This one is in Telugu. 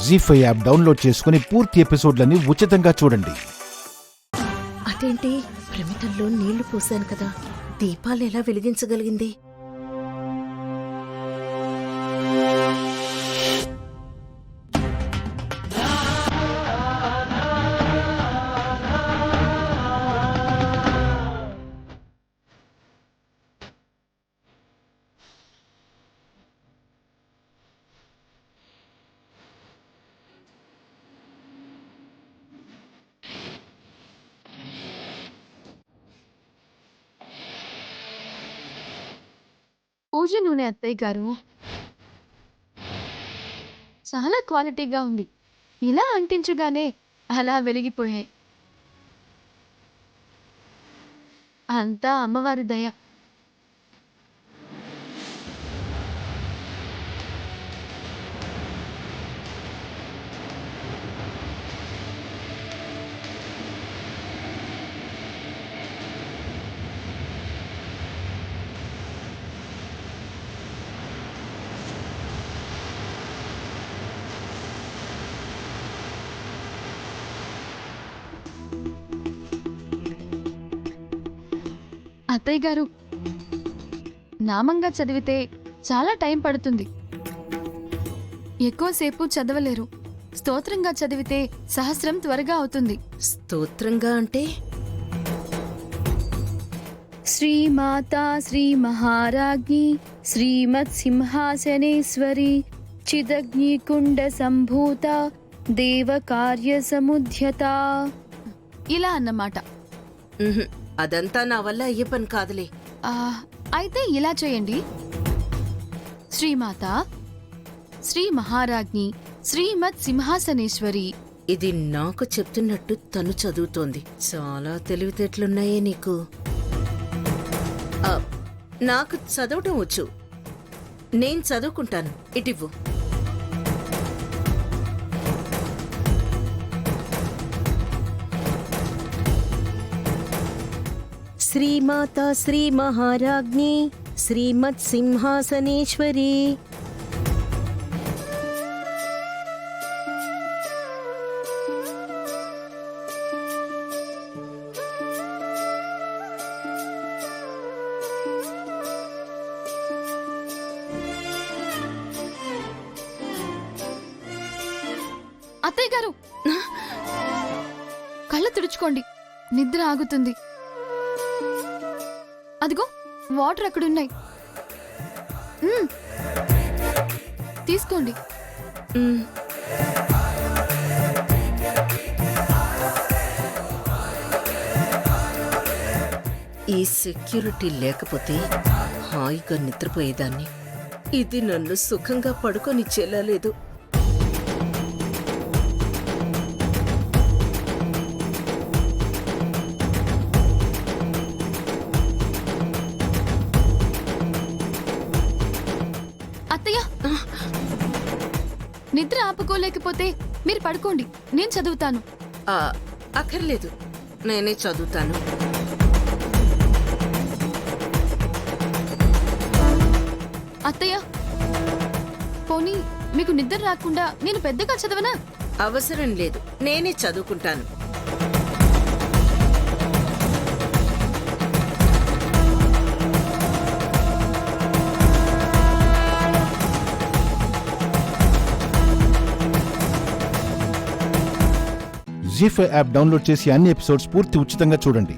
జీ5 యాప్ డౌన్లోడ్ చేసుకుని పూర్తి ఎపిసోడ్లని ఉచితంగా చూడండి. అదేంటి, ప్రమిదల్లో నీళ్లు పోసాను కదా, దీపాలు ఎలా వెలిగించగలిగింది? పూజ నూనె అత్తయ్య గారు చాలా క్వాలిటీగా ఉంది. ఇలా అంటించగానే అలా వెలిగిపోయాయి. అంతా అమ్మవారి దయ. అత్తయ్య గారు, నామంగా చదివితే చాలా టైం పడుతుంది, ఎక్కువసేపు చదవలేరు. స్తోత్రంగా చదివితే సహస్రం త్వరగా అవుతుంది. స్తోత్రంగా అంటే? శ్రీమాతా శ్రీ మహారాజ్ఞి శ్రీమత్ సింహాసనేశ్వరి చిదగ్నికుండ సంభూత దేవ కార్య సముద్యత, ఇలా అన్నమాట. అదంతా నా వల్ల అయ్యే పని కాదులే. అయితే ఇలా చేయండి. శ్రీమాత శ్రీ మహారాజ్ఞి శ్రీమత్ సింహాసనేశ్వరి. ఇది నాకు చెప్తున్నట్టు తను చదువుతోంది. చాలా తెలివితేటలున్నాయే నీకు. నాకు చదవటం వచ్చు, నేను చదువుకుంటాను. ఇటివ్వు. శ్రీమాతా శ్రీ మహారాజ్ఞి శ్రీమత్ సింహాసనేశ్వరి. అత్తయ్య గారు, కళ్ళు తుడుచుకోండి, నిద్ర ఆగుతుంది. అదిగో వాటర్ అక్కడున్నాయి, తీసుకోండి. ఈ సెక్యూరిటీ లేకపోతే హాయిగా నిద్రపోయేదాన్ని. ఇది నన్ను సుఖంగా పడుకొనిచ్చేలా లేదు. అత్తయ్య, నిద్ర ఆపుకోలేకపోతే మీరు పడుకోండి, నేను చదువుతాను. అక్కర్లేదు, నేనే చదువుతాను. అత్తయ్య, పోనీ మీకు నిద్ర రాకుండా నేను పెద్దగా చదవనా? అవసరం లేదు, నేనే చదువుకుంటాను. జీ5 యాప్ డౌన్లోడ్ చేసి అన్ని ఎపిసోడ్స్ పూర్తి ఉచితంగా చూడండి.